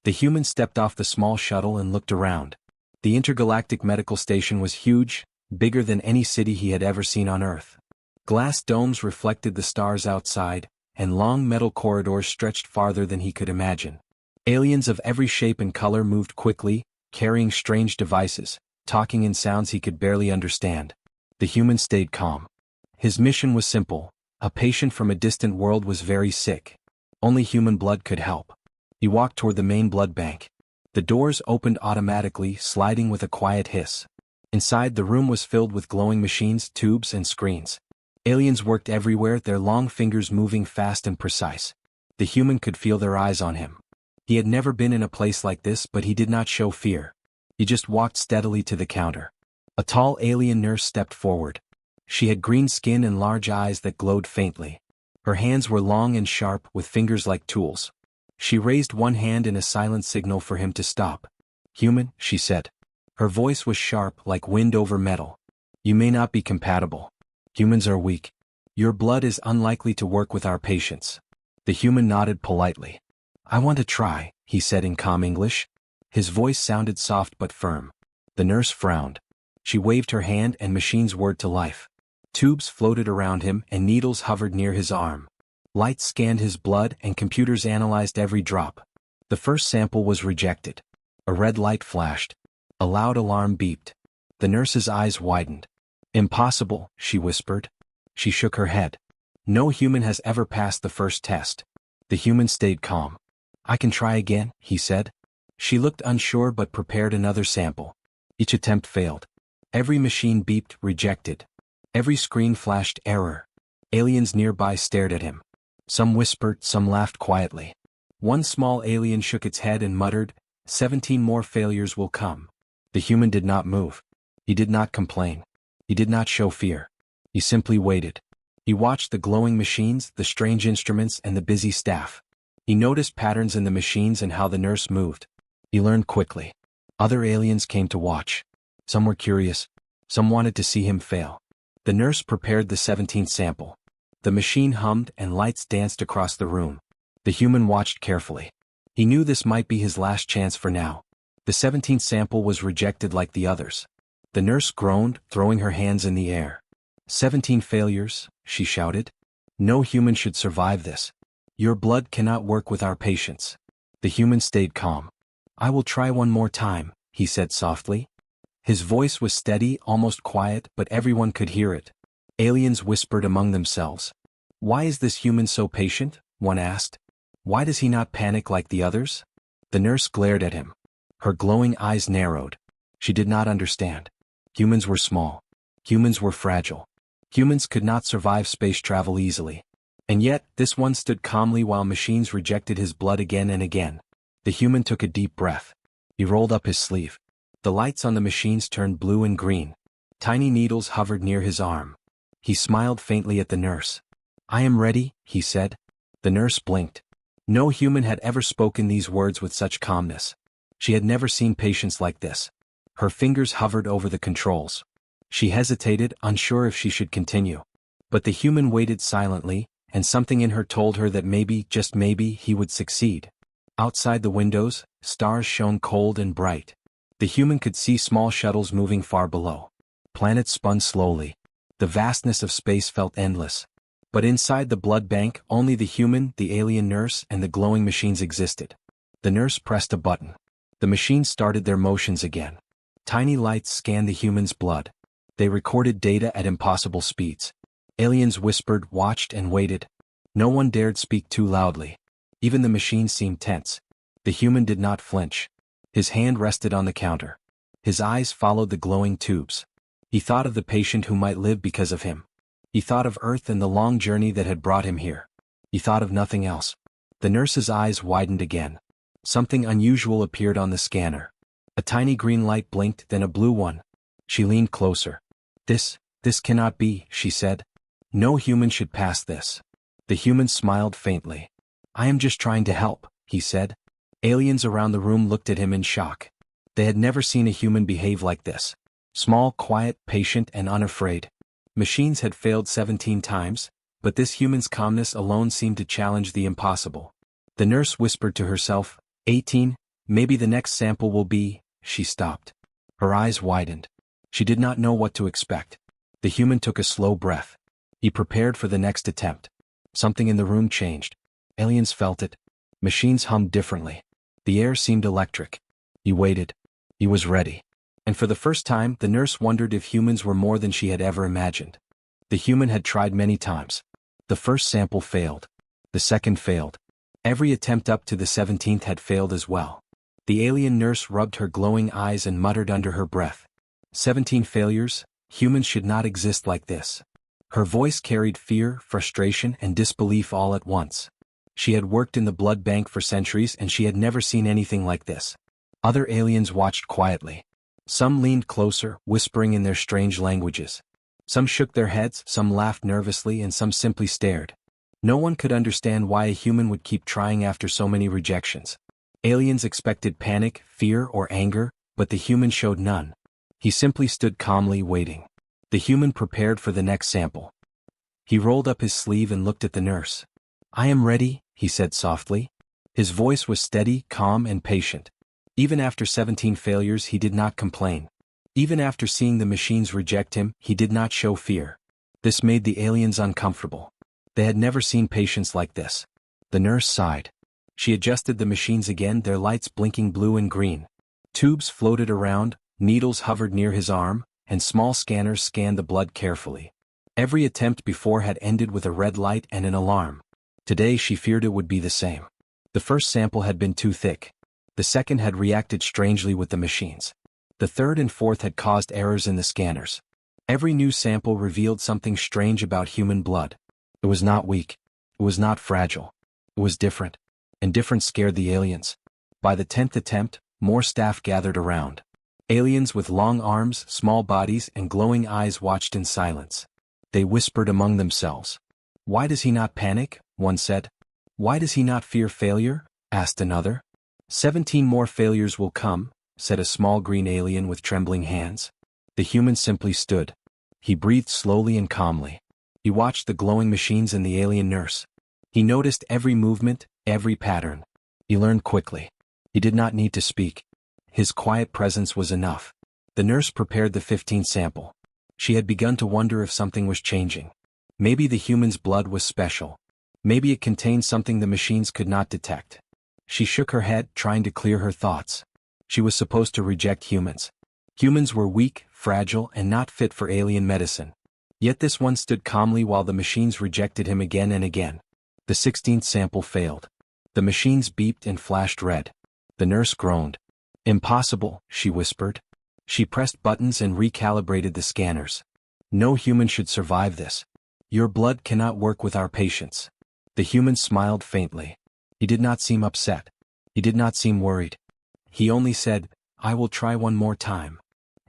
The human stepped off the small shuttle and looked around. The intergalactic medical station was huge, bigger than any city he had ever seen on Earth. Glass domes reflected the stars outside, and long metal corridors stretched farther than he could imagine. Aliens of every shape and color moved quickly, carrying strange devices, talking in sounds he could barely understand. The human stayed calm. His mission was simple. A patient from a distant world was very sick. Only human blood could help. He walked toward the main blood bank. The doors opened automatically, sliding with a quiet hiss. Inside, the room was filled with glowing machines, tubes, and screens. Aliens worked everywhere, their long fingers moving fast and precise. The human could feel their eyes on him. He had never been in a place like this, but he did not show fear. He just walked steadily to the counter. A tall alien nurse stepped forward. She had green skin and large eyes that glowed faintly. Her hands were long and sharp, with fingers like tools. She raised one hand in a silent signal for him to stop. "Human," she said. Her voice was sharp, like wind over metal. "You may not be compatible. Humans are weak. Your blood is unlikely to work with our patients." The human nodded politely. "I want to try," he said in calm English. His voice sounded soft but firm. The nurse frowned. She waved her hand and machines whirred to life. Tubes floated around him and needles hovered near his arm. Lights scanned his blood and computers analyzed every drop. The first sample was rejected. A red light flashed. A loud alarm beeped. The nurse's eyes widened. "Impossible," she whispered. She shook her head. "No human has ever passed the first test." The human stayed calm. "I can try again," he said. She looked unsure but prepared another sample. Each attempt failed. Every machine beeped, rejected. Every screen flashed, error. Aliens nearby stared at him. Some whispered, some laughed quietly. One small alien shook its head and muttered, 17 more failures will come." The human did not move. He did not complain. He did not show fear. He simply waited. He watched the glowing machines, the strange instruments, and the busy staff. He noticed patterns in the machines and how the nurse moved. He learned quickly. Other aliens came to watch. Some were curious. Some wanted to see him fail. The nurse prepared the 17th sample. The machine hummed and lights danced across the room. The human watched carefully. He knew this might be his last chance for now. The 17th sample was rejected like the others. The nurse groaned, throwing her hands in the air. 17 failures, she shouted. "No human should survive this. Your blood cannot work with our patients." The human stayed calm. "I will try one more time," he said softly. His voice was steady, almost quiet, but everyone could hear it. Aliens whispered among themselves. "Why is this human so patient?" one asked. "Why does he not panic like the others?" The nurse glared at him. Her glowing eyes narrowed. She did not understand. Humans were small. Humans were fragile. Humans could not survive space travel easily. And yet, this one stood calmly while machines rejected his blood again and again. The human took a deep breath. He rolled up his sleeve. The lights on the machines turned blue and green. Tiny needles hovered near his arm. He smiled faintly at the nurse. "I am ready," he said. The nurse blinked. No human had ever spoken these words with such calmness. She had never seen patience like this. Her fingers hovered over the controls. She hesitated, unsure if she should continue. But the human waited silently, and something in her told her that maybe, just maybe, he would succeed. Outside the windows, stars shone cold and bright. The human could see small shuttles moving far below. Planets spun slowly. The vastness of space felt endless. But inside the blood bank, only the human, the alien nurse, and the glowing machines existed. The nurse pressed a button. The machines started their motions again. Tiny lights scanned the human's blood. They recorded data at impossible speeds. Aliens whispered, watched, and waited. No one dared speak too loudly. Even the machines seemed tense. The human did not flinch. His hand rested on the counter. His eyes followed the glowing tubes. He thought of the patient who might live because of him. He thought of Earth and the long journey that had brought him here. He thought of nothing else. The nurse's eyes widened again. Something unusual appeared on the scanner. A tiny green light blinked, then a blue one. She leaned closer. This cannot be," she said. "No human should pass this." The human smiled faintly. "I am just trying to help," he said. Aliens around the room looked at him in shock. They had never seen a human behave like this. Small, quiet, patient, and unafraid. Machines had failed 17 times, but this human's calmness alone seemed to challenge the impossible. The nurse whispered to herself, 18, Maybe the next sample will be. She stopped. Her eyes widened. She did not know what to expect. The human took a slow breath. He prepared for the next attempt. Something in the room changed. Aliens felt it. Machines hummed differently. The air seemed electric. He waited. He was ready. And for the first time, the nurse wondered if humans were more than she had ever imagined. The human had tried many times. The first sample failed. The second failed. Every attempt up to the 17th had failed as well. The alien nurse rubbed her glowing eyes and muttered under her breath. 17 failures? Humans should not exist like this. Her voice carried fear, frustration, and disbelief all at once. She had worked in the blood bank for centuries and she had never seen anything like this. Other aliens watched quietly. Some leaned closer, whispering in their strange languages. Some shook their heads, some laughed nervously, and some simply stared. No one could understand why a human would keep trying after so many rejections. Aliens expected panic, fear, or anger, but the human showed none. He simply stood calmly waiting. The human prepared for the next sample. He rolled up his sleeve and looked at the nurse. "I am ready," he said softly. His voice was steady, calm, and patient. Even after 17 failures, he did not complain. Even after seeing the machines reject him, he did not show fear. This made the aliens uncomfortable. They had never seen patience like this. The nurse sighed. She adjusted the machines again, their lights blinking blue and green. Tubes floated around, needles hovered near his arm, and small scanners scanned the blood carefully. Every attempt before had ended with a red light and an alarm. Today she feared it would be the same. The first sample had been too thick. The second had reacted strangely with the machines. The third and fourth had caused errors in the scanners. Every new sample revealed something strange about human blood. It was not weak. It was not fragile. It was different. And different scared the aliens. By the 10th attempt, more staff gathered around. Aliens with long arms, small bodies, and glowing eyes watched in silence. They whispered among themselves. "Why does he not panic?" one said. "Why does he not fear failure?" asked another. 17 more failures will come, said a small green alien with trembling hands. The human simply stood. He breathed slowly and calmly. He watched the glowing machines and the alien nurse. He noticed every movement, every pattern. He learned quickly. He did not need to speak. His quiet presence was enough. The nurse prepared the 15th sample. She had begun to wonder if something was changing. Maybe the human's blood was special. Maybe it contained something the machines could not detect. She shook her head, trying to clear her thoughts. She was supposed to reject humans. Humans were weak, fragile, and not fit for alien medicine. Yet this one stood calmly while the machines rejected him again and again. The 16th sample failed. The machines beeped and flashed red. The nurse groaned. "Impossible," she whispered. She pressed buttons and recalibrated the scanners. "No human should survive this. Your blood cannot work with our patients." The human smiled faintly. He did not seem upset. He did not seem worried. He only said, "I will try one more time."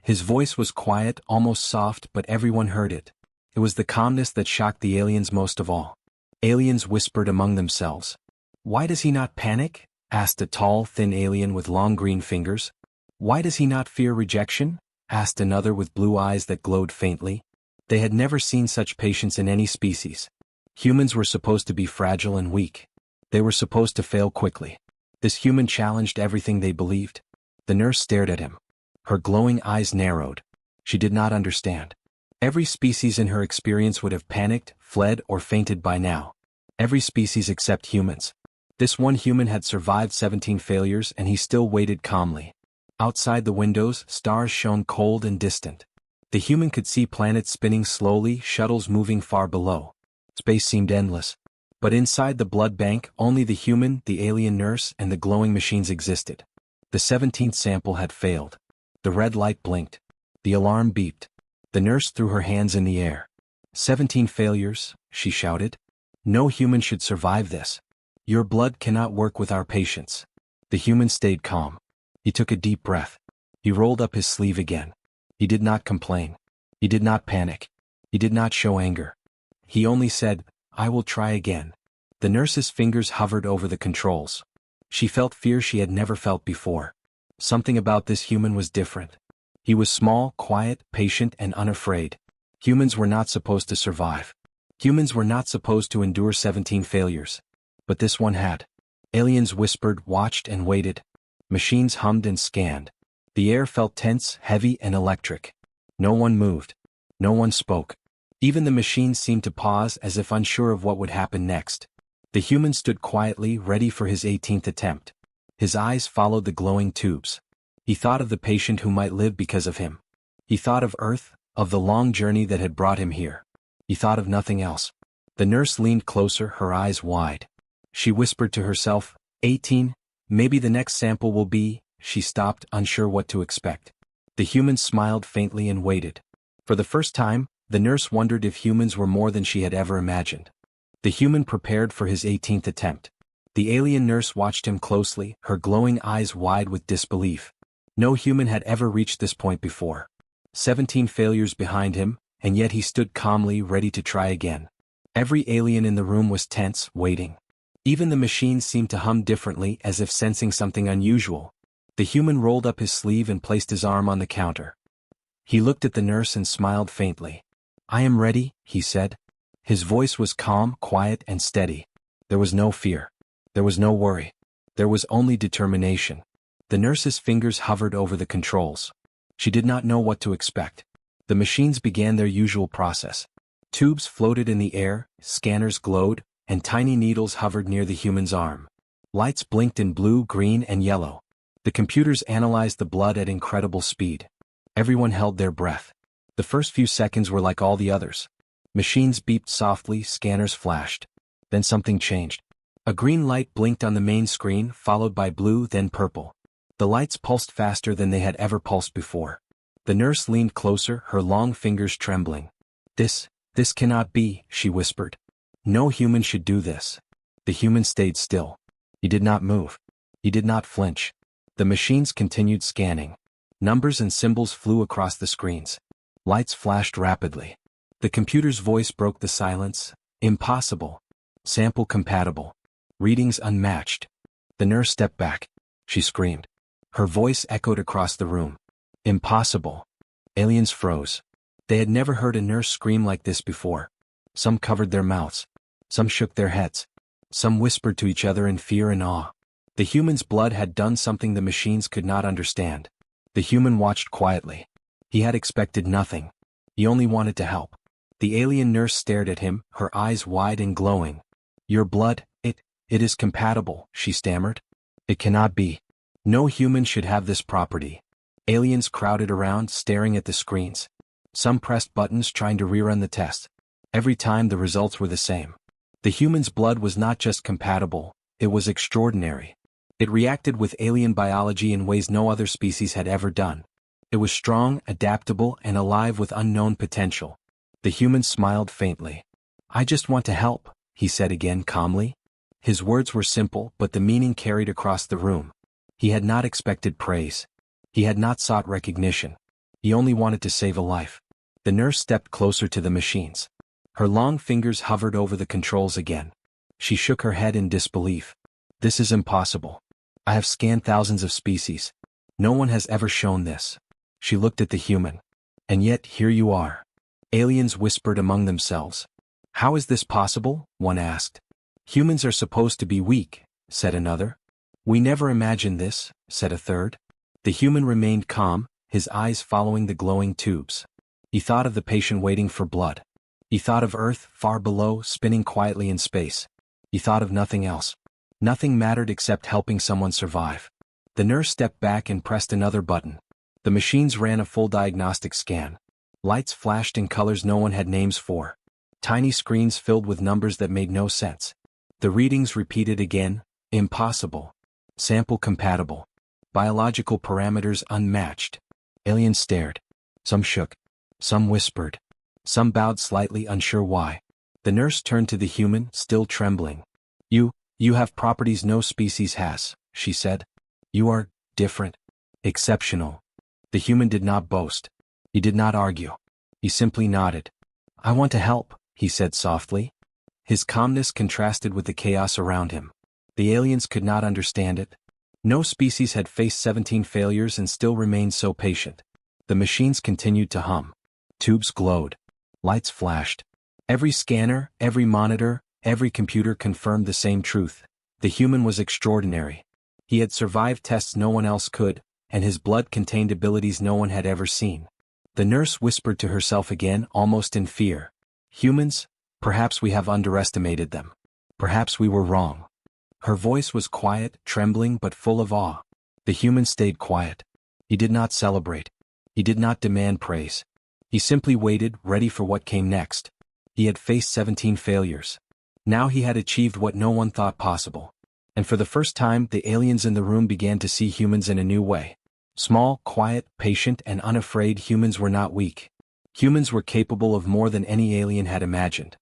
His voice was quiet, almost soft, but everyone heard it. It was the calmness that shocked the aliens most of all. Aliens whispered among themselves. "Why does he not panic?" asked a tall, thin alien with long green fingers. "Why does he not fear rejection?" asked another with blue eyes that glowed faintly. They had never seen such patience in any species. Humans were supposed to be fragile and weak. They were supposed to fail quickly. This human challenged everything they believed. The nurse stared at him. Her glowing eyes narrowed. She did not understand. Every species in her experience would have panicked, fled, or fainted by now. Every species except humans. This one human had survived 17 failures and he still waited calmly. Outside the windows, stars shone cold and distant. The human could see planets spinning slowly, shuttles moving far below. Space seemed endless. But inside the blood bank, only the human, the alien nurse, and the glowing machines existed. The 17th sample had failed. The red light blinked. The alarm beeped. The nurse threw her hands in the air. 17 failures, she shouted. No human should survive this. Your blood cannot work with our patients. The human stayed calm. He took a deep breath. He rolled up his sleeve again. He did not complain. He did not panic. He did not show anger. He only said, "I will try again." The nurse's fingers hovered over the controls. She felt fear she had never felt before. Something about this human was different. He was small, quiet, patient, and unafraid. Humans were not supposed to survive. Humans were not supposed to endure 17 failures. But this one had. Aliens whispered, watched, and waited. Machines hummed and scanned. The air felt tense, heavy, and electric. No one moved. No one spoke. Even the machines seemed to pause as if unsure of what would happen next. The human stood quietly, ready for his 18th attempt. His eyes followed the glowing tubes. He thought of the patient who might live because of him. He thought of Earth, of the long journey that had brought him here. He thought of nothing else. The nurse leaned closer, her eyes wide. She whispered to herself, 18, maybe the next sample will be. She stopped, unsure what to expect. The human smiled faintly and waited. For the first time, the nurse wondered if humans were more than she had ever imagined. The human prepared for his 18th attempt. The alien nurse watched him closely, her glowing eyes wide with disbelief. No human had ever reached this point before. 17 failures behind him, and yet he stood calmly, ready to try again. Every alien in the room was tense, waiting. Even the machines seemed to hum differently, as if sensing something unusual. The human rolled up his sleeve and placed his arm on the counter. He looked at the nurse and smiled faintly. I am ready, he said. His voice was calm, quiet, and steady. There was no fear. There was no worry. There was only determination. The nurse's fingers hovered over the controls. She did not know what to expect. The machines began their usual process. Tubes floated in the air, scanners glowed, and tiny needles hovered near the human's arm. Lights blinked in blue, green, and yellow. The computers analyzed the blood at incredible speed. Everyone held their breath. The first few seconds were like all the others. Machines beeped softly, scanners flashed. Then something changed. A green light blinked on the main screen, followed by blue, then purple. The lights pulsed faster than they had ever pulsed before. The nurse leaned closer, her long fingers trembling. This cannot be, she whispered. No human should do this. The human stayed still. He did not move. He did not flinch. The machines continued scanning. Numbers and symbols flew across the screens. Lights flashed rapidly. The computer's voice broke the silence. Impossible. Sample compatible. Readings unmatched. The nurse stepped back. She screamed. Her voice echoed across the room. Impossible. Aliens froze. They had never heard a nurse scream like this before. Some covered their mouths. Some shook their heads. Some whispered to each other in fear and awe. The human's blood had done something the machines could not understand. The human watched quietly. He had expected nothing. He only wanted to help. The alien nurse stared at him, her eyes wide and glowing. Your blood, it is compatible, she stammered. It cannot be. No human should have this property. Aliens crowded around, staring at the screens. Some pressed buttons trying to rerun the test. Every time the results were the same. The human's blood was not just compatible, it was extraordinary. It reacted with alien biology in ways no other species had ever done. It was strong, adaptable, and alive with unknown potential. The human smiled faintly. I just want to help, he said again calmly. His words were simple, but the meaning carried across the room. He had not expected praise. He had not sought recognition. He only wanted to save a life. The nurse stepped closer to the machines. Her long fingers hovered over the controls again. She shook her head in disbelief. This is impossible. I have scanned thousands of species. No one has ever shown this. She looked at the human. And yet, here you are. Aliens whispered among themselves. How is this possible? One asked. Humans are supposed to be weak, said another. We never imagined this, said a third. The human remained calm, his eyes following the glowing tubes. He thought of the patient waiting for blood. He thought of Earth, far below, spinning quietly in space. He thought of nothing else. Nothing mattered except helping someone survive. The nurse stepped back and pressed another button. The machines ran a full diagnostic scan. Lights flashed in colors no one had names for. Tiny screens filled with numbers that made no sense. The readings repeated again. Impossible. Sample compatible. Biological parameters unmatched. Aliens stared. Some shook. Some whispered. Some bowed slightly, unsure why. The nurse turned to the human, still trembling. You have properties no species has, she said. You are different. Exceptional. The human did not boast. He did not argue. He simply nodded. I want to help, he said softly. His calmness contrasted with the chaos around him. The aliens could not understand it. No species had faced 17 failures and still remained so patient. The machines continued to hum. Tubes glowed. Lights flashed. Every scanner, every monitor, every computer confirmed the same truth. The human was extraordinary. He had survived tests no one else could, and his blood contained abilities no one had ever seen. The nurse whispered to herself again, almost in fear. Humans, perhaps we have underestimated them. Perhaps we were wrong. Her voice was quiet, trembling but full of awe. The human stayed quiet. He did not celebrate. He did not demand praise. He simply waited, ready for what came next. He had faced 17 failures. Now he had achieved what no one thought possible. And for the first time, the aliens in the room began to see humans in a new way. Small, quiet, patient, and unafraid, humans were not weak. Humans were capable of more than any alien had imagined.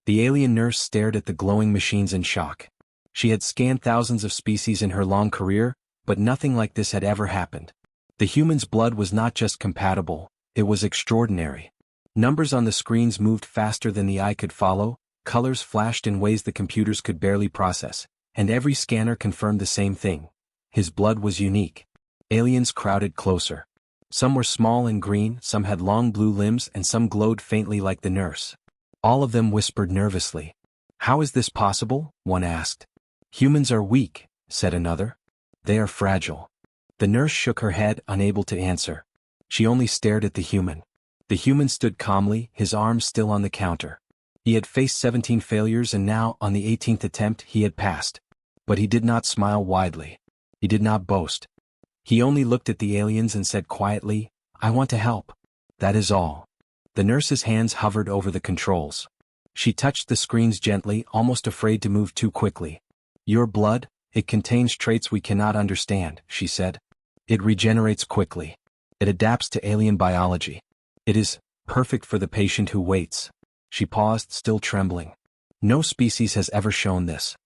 The alien nurse stared at the glowing machines in shock. She had scanned thousands of species in her long career, but nothing like this had ever happened. The human's blood was not just compatible, it was extraordinary. Numbers on the screens moved faster than the eye could follow, colors flashed in ways the computers could barely process, and every scanner confirmed the same thing. His blood was unique. Aliens crowded closer. Some were small and green, some had long blue limbs, and some glowed faintly like the nurse. All of them whispered nervously. "How is this possible?" one asked. "Humans are weak," said another. "They are fragile." The nurse shook her head, unable to answer. She only stared at the human. The human stood calmly, his arms still on the counter. He had faced 17 failures and now, on the 18th attempt, he had passed. But he did not smile widely. He did not boast. He only looked at the aliens and said quietly, "I want to help. That is all." The nurse's hands hovered over the controls. She touched the screens gently, almost afraid to move too quickly. "Your blood, it contains traits we cannot understand," she said. "It regenerates quickly. It adapts to alien biology. It is perfect for the patient who waits." She paused, still trembling. "No species has ever shown this.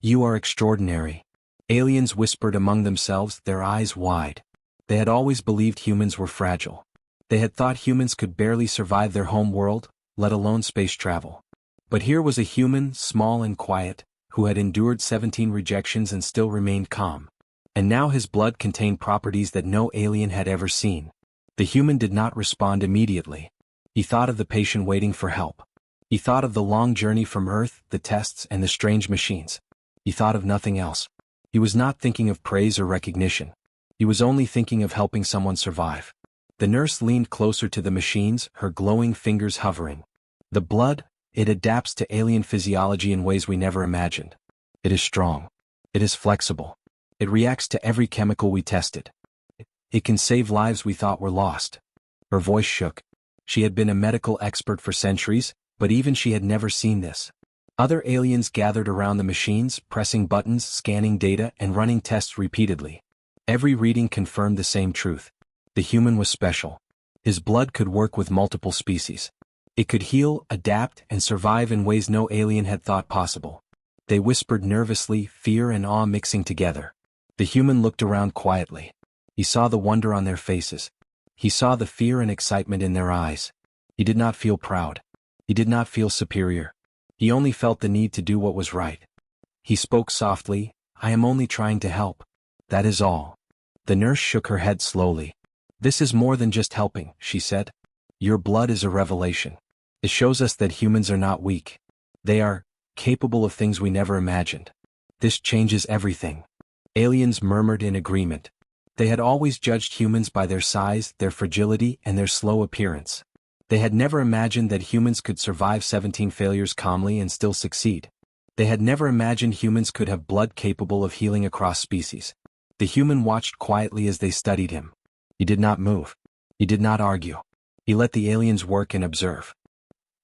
You are extraordinary." Aliens whispered among themselves, their eyes wide. They had always believed humans were fragile. They had thought humans could barely survive their home world, let alone space travel. But here was a human, small and quiet, who had endured 17 rejections and still remained calm. And now his blood contained properties that no alien had ever seen. The human did not respond immediately. He thought of the patient waiting for help. He thought of the long journey from Earth, the tests, and the strange machines. He thought of nothing else. He was not thinking of praise or recognition. He was only thinking of helping someone survive. The nurse leaned closer to the machines, her glowing fingers hovering. "The blood, it adapts to alien physiology in ways we never imagined. It is strong. It is flexible. It reacts to every chemical we tested. It can save lives we thought were lost." Her voice shook. She had been a medical expert for centuries, but even she had never seen this. Other aliens gathered around the machines, pressing buttons, scanning data, and running tests repeatedly. Every reading confirmed the same truth. The human was special. His blood could work with multiple species. It could heal, adapt, and survive in ways no alien had thought possible. They whispered nervously, fear and awe mixing together. The human looked around quietly. He saw the wonder on their faces. He saw the fear and excitement in their eyes. He did not feel proud. He did not feel superior. He only felt the need to do what was right. He spoke softly, "I am only trying to help. That is all." The nurse shook her head slowly. "This is more than just helping," she said. "Your blood is a revelation. It shows us that humans are not weak. They are capable of things we never imagined. This changes everything." Aliens murmured in agreement. They had always judged humans by their size, their fragility, and their slow appearance. They had never imagined that humans could survive 17 failures calmly and still succeed. They had never imagined humans could have blood capable of healing across species. The human watched quietly as they studied him. He did not move. He did not argue. He let the aliens work and observe.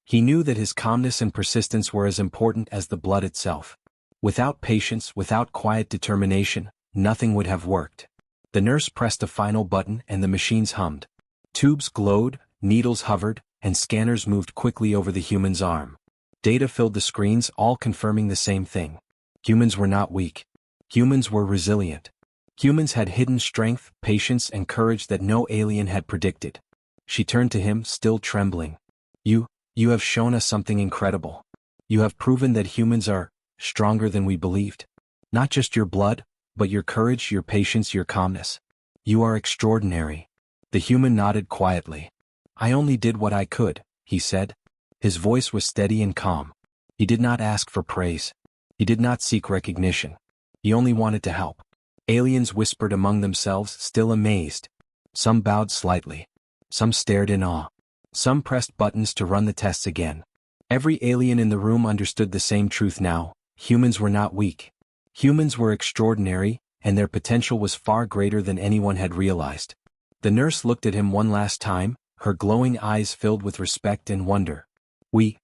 He knew that his calmness and persistence were as important as the blood itself. Without patience, without quiet determination, nothing would have worked. The nurse pressed a final button and the machines hummed. Tubes glowed, needles hovered, and scanners moved quickly over the human's arm. Data filled the screens, all confirming the same thing. Humans were not weak. Humans were resilient. Humans had hidden strength, patience, and courage that no alien had predicted. She turned to him, still trembling. You have shown us something incredible. You have proven that humans are stronger than we believed. Not just your blood, but your courage, your patience, your calmness. You are extraordinary." The human nodded quietly. "I only did what I could," he said. His voice was steady and calm. He did not ask for praise. He did not seek recognition. He only wanted to help. Aliens whispered among themselves, still amazed. Some bowed slightly. Some stared in awe. Some pressed buttons to run the tests again. Every alien in the room understood the same truth now: humans were not weak. Humans were extraordinary, and their potential was far greater than anyone had realized. The nurse looked at him one last time, her glowing eyes filled with respect and wonder. We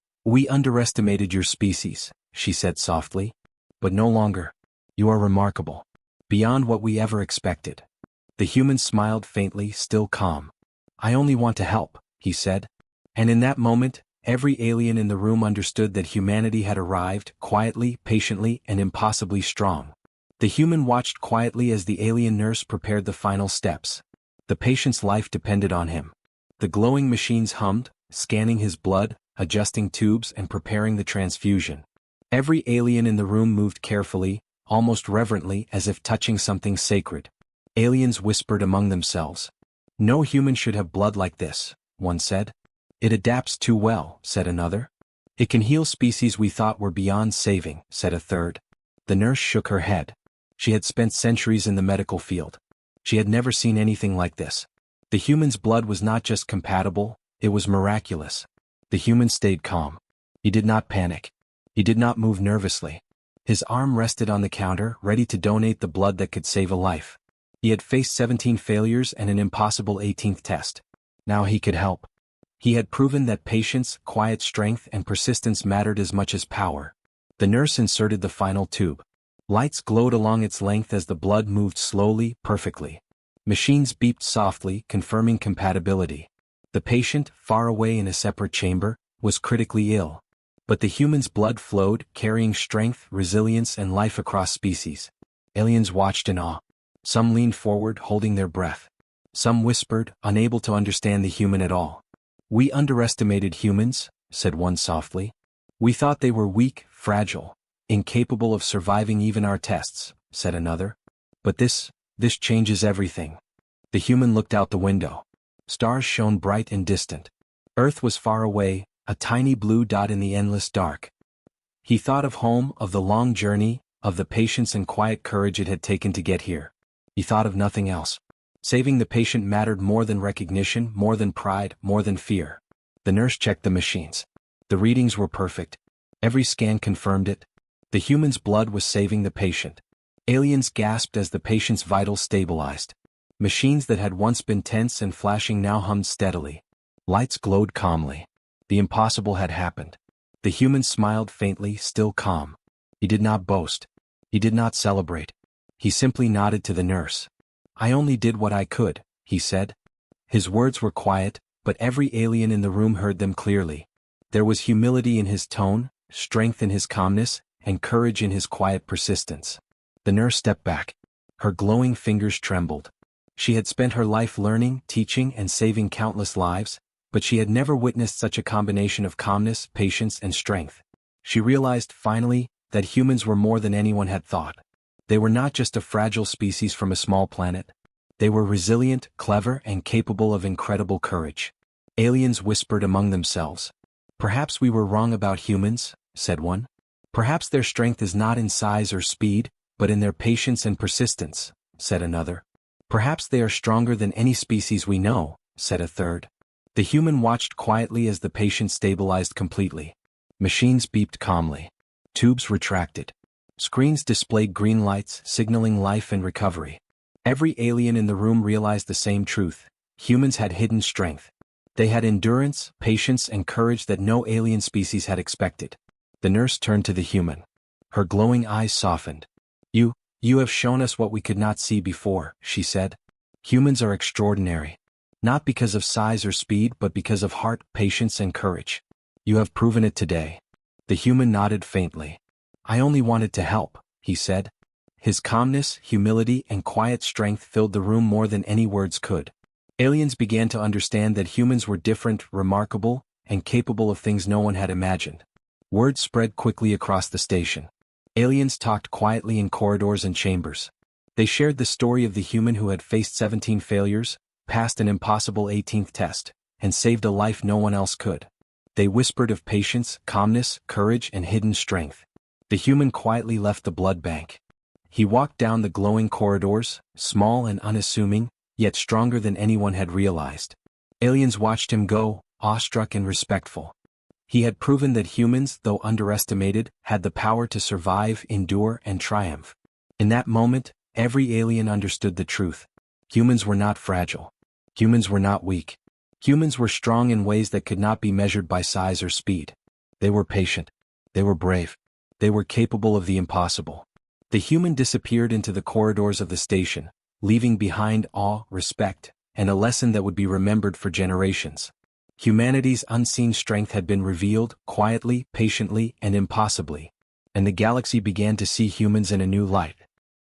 underestimated your species," she said softly. "But no longer. You are remarkable. Beyond what we ever expected." The human smiled faintly, still calm. "I only want to help," he said. And in that moment, every alien in the room understood that humanity had arrived, quietly, patiently, and impossibly strong. The human watched quietly as the alien nurse prepared the final steps. The patient's life depended on him. The glowing machines hummed, scanning his blood, adjusting tubes, and preparing the transfusion. Every alien in the room moved carefully, almost reverently, as if touching something sacred. Aliens whispered among themselves. "No human should have blood like this," one said. "It adapts too well," said another. "It can heal species we thought were beyond saving," said a third. The nurse shook her head. She had spent centuries in the medical field. She had never seen anything like this. The human's blood was not just compatible, it was miraculous. The human stayed calm. He did not panic. He did not move nervously. His arm rested on the counter, ready to donate the blood that could save a life. He had faced 17 failures and an impossible 18th test. Now he could help. He had proven that patience, quiet strength, and persistence mattered as much as power. The nurse inserted the final tube. Lights glowed along its length as the blood moved slowly, perfectly. Machines beeped softly, confirming compatibility. The patient, far away in a separate chamber, was critically ill. But the human's blood flowed, carrying strength, resilience, and life across species. Aliens watched in awe. Some leaned forward, holding their breath. Some whispered, unable to understand the human at all. "We underestimated humans," said one softly. "We thought they were weak, fragile, incapable of surviving even our tests," said another. "But this changes everything." The human looked out the window. Stars shone bright and distant. Earth was far away, a tiny blue dot in the endless dark. He thought of home, of the long journey, of the patience and quiet courage it had taken to get here. He thought of nothing else. Saving the patient mattered more than recognition, more than pride, more than fear. The nurse checked the machines. The readings were perfect. Every scan confirmed it. The human's blood was saving the patient. Aliens gasped as the patient's vitals stabilized. Machines that had once been tense and flashing now hummed steadily. Lights glowed calmly. The impossible had happened. The human smiled faintly, still calm. He did not boast. He did not celebrate. He simply nodded to the nurse. "I only did what I could," he said. His words were quiet, but every alien in the room heard them clearly. There was humility in his tone, strength in his calmness, and courage in his quiet persistence. The nurse stepped back. Her glowing fingers trembled. She had spent her life learning, teaching, and saving countless lives, but she had never witnessed such a combination of calmness, patience, and strength. She realized, finally, that humans were more than anyone had thought. They were not just a fragile species from a small planet. They were resilient, clever, and capable of incredible courage. Aliens whispered among themselves. "Perhaps we were wrong about humans," said one. "Perhaps their strength is not in size or speed, but in their patience and persistence," said another. "Perhaps they are stronger than any species we know," said a third. The human watched quietly as the patient stabilized completely. Machines beeped calmly. Tubes retracted. Screens displayed green lights, signaling life and recovery. Every alien in the room realized the same truth. Humans had hidden strength. They had endurance, patience, and courage that no alien species had expected. The nurse turned to the human. Her glowing eyes softened. You have shown us what we could not see before," she said. "Humans are extraordinary. Not because of size or speed, but because of heart, patience, and courage. You have proven it today." The human nodded faintly. "I only wanted to help," he said. His calmness, humility, and quiet strength filled the room more than any words could. Aliens began to understand that humans were different, remarkable, and capable of things no one had imagined. Word spread quickly across the station. Aliens talked quietly in corridors and chambers. They shared the story of the human who had faced 17 failures, passed an impossible 18th test, and saved a life no one else could. They whispered of patience, calmness, courage, and hidden strength. The human quietly left the blood bank. He walked down the glowing corridors, small and unassuming, yet stronger than anyone had realized. Aliens watched him go, awestruck and respectful. He had proven that humans, though underestimated, had the power to survive, endure, and triumph. In that moment, every alien understood the truth. Humans were not fragile. Humans were not weak. Humans were strong in ways that could not be measured by size or speed. They were patient. They were brave. They were capable of the impossible. The human disappeared into the corridors of the station, leaving behind awe, respect, and a lesson that would be remembered for generations. Humanity's unseen strength had been revealed, quietly, patiently, and impossibly. And the galaxy began to see humans in a new light.